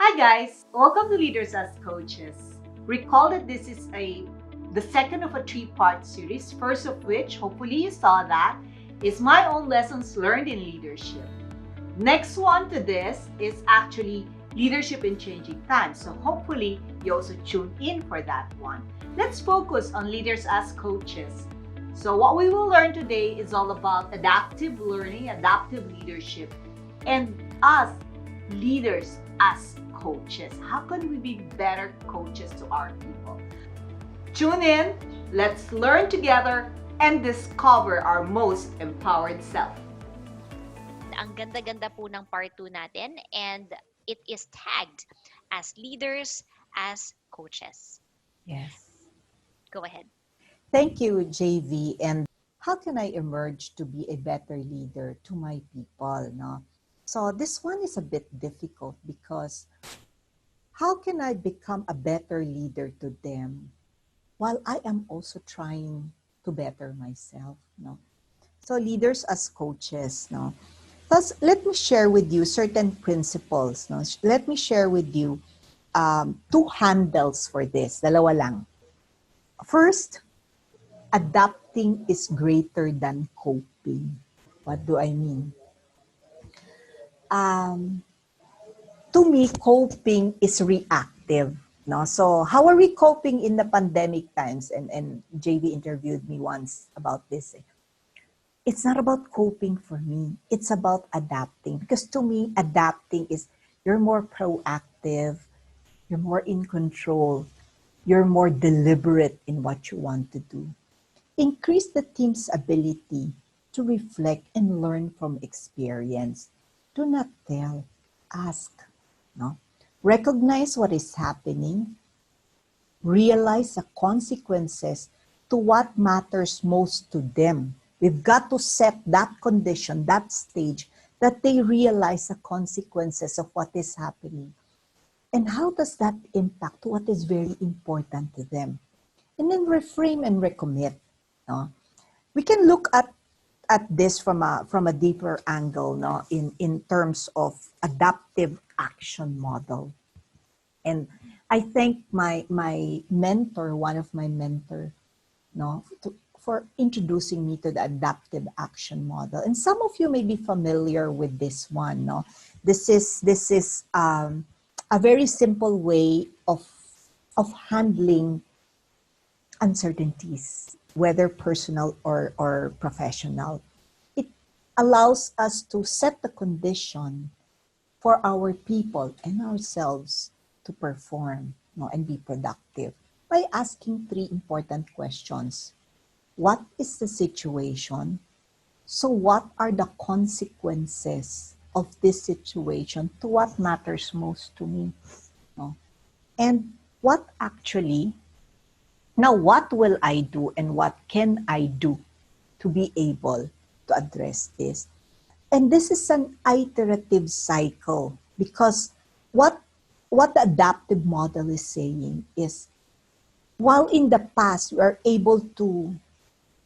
Hi guys, welcome to Leaders as Coaches. Recall that this is the second of a three-part series, first of which, hopefully you saw that, is my own lessons learned in leadership. Next one to this is actually leadership in changing times. So hopefully you also tune in for that one. Let's focus on leaders as coaches. So what we will learn today is all about adaptive learning, adaptive leadership, and us leaders as coaches. How can we be better coaches to our people? Tune in, let's learn together, and discover our most empowered self. Ang ganda-ganda po ng part 2 natin and it is tagged as leaders as coaches. Yes. Go ahead. Thank you, JV. And how can I emerge to be a better leader to my people? No? So this one is a bit difficult because how can I become a better leader to them while I am also trying to better myself? No? So leaders as coaches, no? Thus, let me share with you certain principles. No? Let me share with you two handles for this. Dalawa lang. First, adapting is greater than coping. What do I mean? Um, to me, coping is reactive. No? So how are we coping in the pandemic times? And JV interviewed me once about this. It's not about coping for me. It's about adapting. Because to me, adapting is you're more proactive, you're more in control, you're more deliberate in what you want to do. Increase the team's ability to reflect and learn from experience. Do not tell, ask. No? Recognize what is happening, realize the consequences to what matters most to them. We've got to set that condition, that stage, that they realize the consequences of what is happening. And how does that impact what is very important to them? And then reframe and recommit. No? We can look at this from a deeper angle, no, in terms of adaptive action model. And I thank my mentor, one of my mentor, no, for introducing me to the adaptive action model. And some of you may be familiar with this one, no. This is a very simple way of handling uncertainties, whether personal or professional. It allows us to set the condition for our people and ourselves to perform, no, and be productive by asking three important questions. What is the situation? So what are the consequences of this situation to what matters most to me? No? And what actually, now what will I do and what can I do to be able to address this? And this is an iterative cycle because what the adaptive model is saying is, while in the past we are able to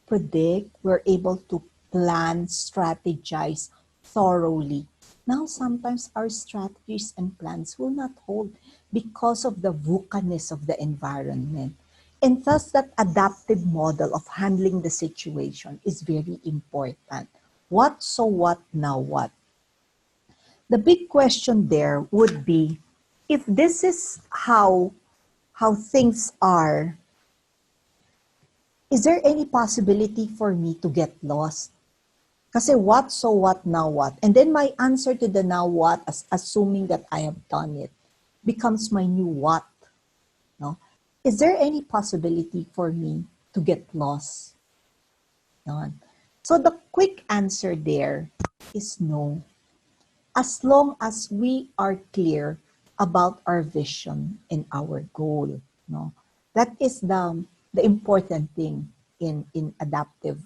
predict, we're able to plan, strategize thoroughly. Now sometimes our strategies and plans will not hold because of the VUCA-ness of the environment. And thus that adaptive model of handling the situation is very important. What, so what, now what? The big question there would be, if this is how things are, is there any possibility for me to get lost? Kasi what, so what, now what? And then my answer to the now what, assuming that I have done it, becomes my new what. No? Is there any possibility for me to get lost? None. So the quick answer there is no. As long as we are clear about our vision and our goal. No? That is the important thing in adaptive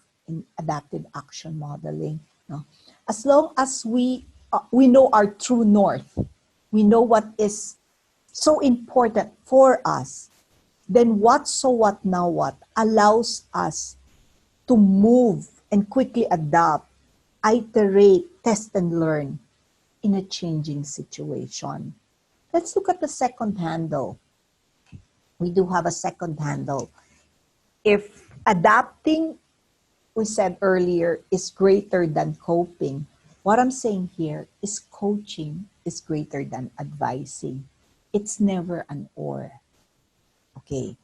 action modeling. No? As long as we know our true north, we know what is so important for us, then what, so what, now what allows us to move and quickly adapt, iterate, test and learn in a changing situation. Let's look at the second handle. We do have a second handle. If adapting, we said earlier, is greater than coping, what I'm saying here is coaching is greater than advising. It's never an or. Okay.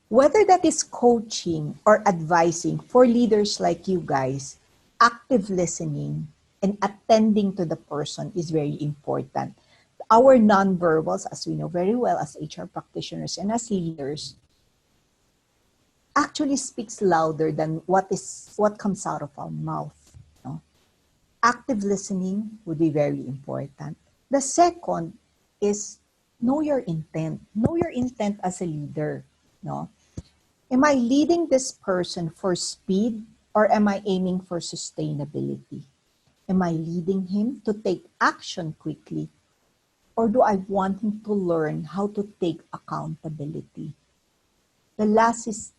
Whether that is coaching or advising for leaders like you guys, active listening and attending to the person is very important. Our nonverbals, as we know very well as HR practitioners and as leaders, actually speaks louder than what comes out of our mouth. No? Active listening would be very important. The second is know your intent. Know your intent as a leader. No? Am I leading this person for speed or am I aiming for sustainability? Am I leading him to take action quickly or do I want him to learn how to take accountability? The last is,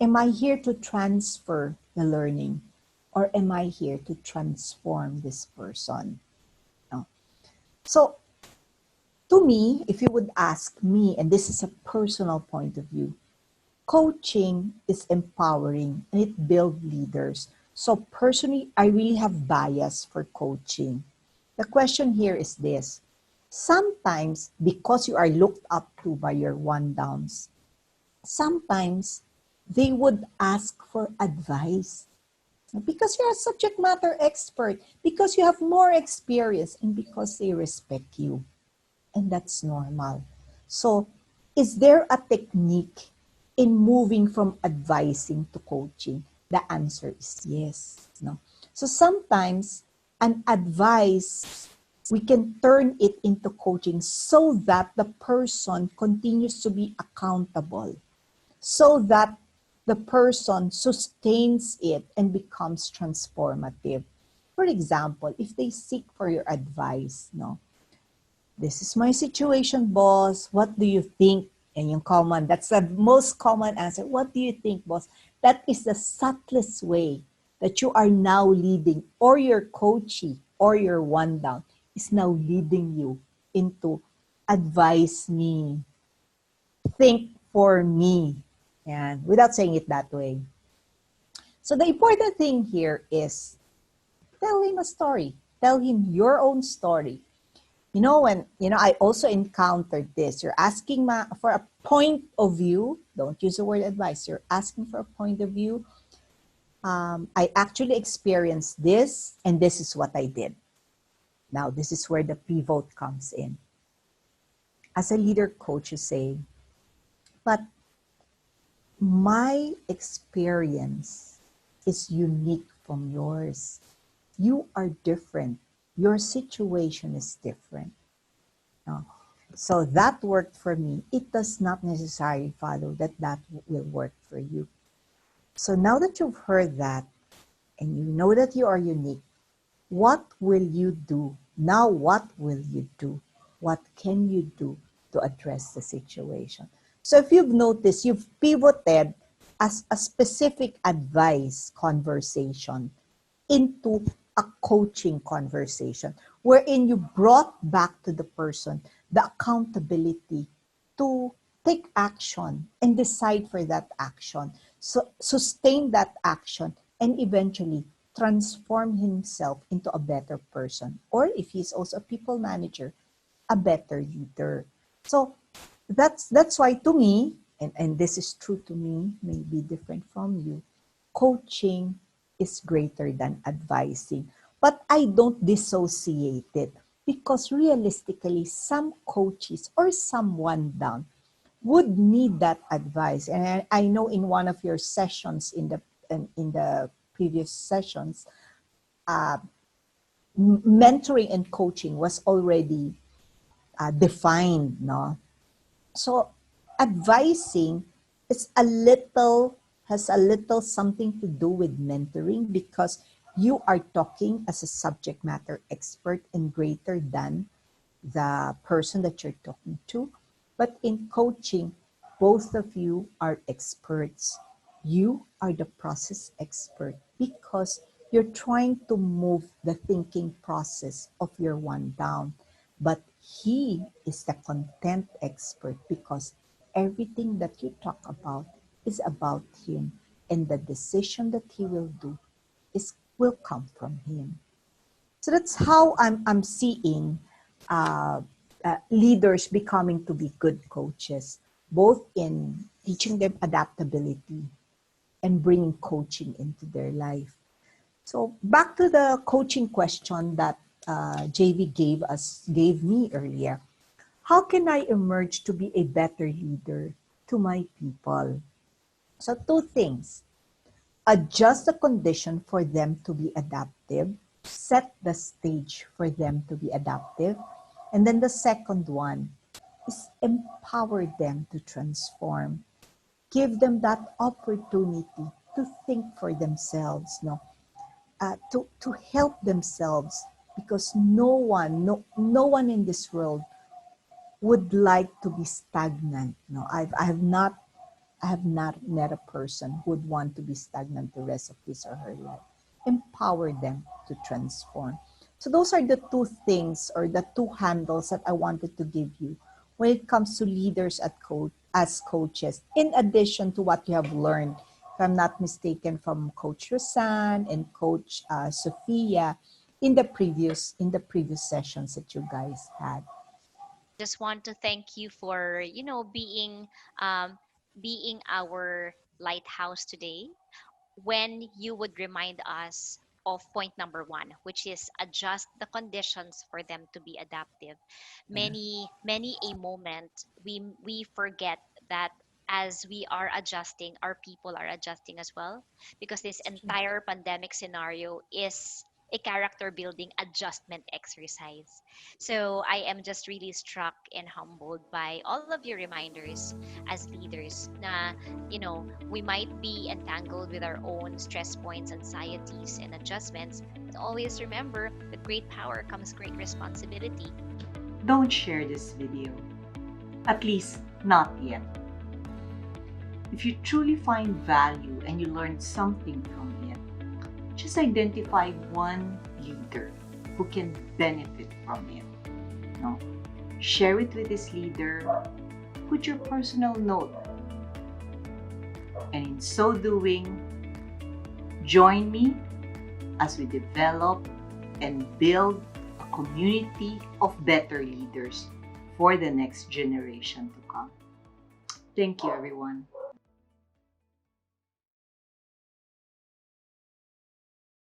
am I here to transfer the learning or am I here to transform this person? No. So, to me, if you would ask me, and this is a personal point of view, coaching is empowering and it builds leaders. So personally, I really have bias for coaching. The question here is this. Sometimes, because you are looked up to by your one downs, sometimes they would ask for advice because you're a subject matter expert, because you have more experience, and because they respect you. And that's normal. So, is there a technique in moving from advising to coaching? The answer is yes. No. So sometimes an advice, we can turn it into coaching so that the person continues to be accountable, so that the person sustains it and becomes transformative. For example, if they seek for your advice, no, this is my situation, boss. What do you think? And yung common, that's the most common answer. What do you think, boss? That is the subtlest way that you are now leading, or your coachee or your one down is now leading you into advise me, think for me, and without saying it that way. So the important thing here is tell him a story. Tell him your own story. I also encountered this. You're asking for a point of view. Don't use the word advice. You're asking for a point of view. I actually experienced this, and this is what I did. Now, this is where the pivot comes in. As a leader coach, you say, but my experience is unique from yours. You are different. Your situation is different. No? So that worked for me. It does not necessarily follow that will work for you. So now that you've heard that and you know that you are unique, what will you do? Now what will you do? What can you do to address the situation? So if you've noticed, you've pivoted as a specific advice conversation into a coaching conversation wherein you brought back to the person the accountability to take action and decide for that action, so sustain that action and eventually transform himself into a better person, or if he's also a people manager, a better leader. So that's why to me, and this is true to me, may be different from you, coaching is greater than advising. But I don't dissociate it because realistically, some coaches or someone down would need that advice. And I know in one of your sessions in the previous sessions, mentoring and coaching was already defined, no? So advising is has a little something to do with mentoring because you are talking as a subject matter expert and greater than the person that you're talking to. But in coaching, both of you are experts. You are the process expert because you're trying to move the thinking process of your one down. but he is the content expert because everything that you talk about is about him, and the decision that he will do is will come from him. So that's how I'm seeing uh, leaders becoming to be good coaches, both in teaching them adaptability and bringing coaching into their life. So back to the coaching question that JV gave me earlier. How can I emerge to be a better leader to my people? So two things: adjust the condition for them to be adaptive, set the stage for them to be adaptive. And then the second one is empower them to transform. Give them that opportunity to think for themselves, no? To help themselves, because no one in this world would like to be stagnant. No, I have not met a person who would want to be stagnant the rest of his or her life. Empower them to transform. So those are the two things or the two handles that I wanted to give you when it comes to leaders as coaches, in addition to what you have learned, if I'm not mistaken, from Coach Rosanne and Coach Sophia in the previous sessions that you guys had. Just want to thank you for, um, being our lighthouse today, when you would remind us of point number one, which is adjust the conditions for them to be adaptive. Yeah. Many a moment we forget that as we are adjusting, our people are adjusting as well, because this It's true. entire pandemic scenario is a character building adjustment exercise. So I am just really struck and humbled by all of your reminders as leaders na, we might be entangled with our own stress points, anxieties, and adjustments, but always remember, with great power comes great responsibility. Don't share this video. At least, not yet. If you truly find value and you learned something from it, just identify one leader who can benefit from it. No? Share it with this leader. Put your personal note. And in so doing, join me as we develop and build a community of better leaders for the next generation to come. Thank you, everyone.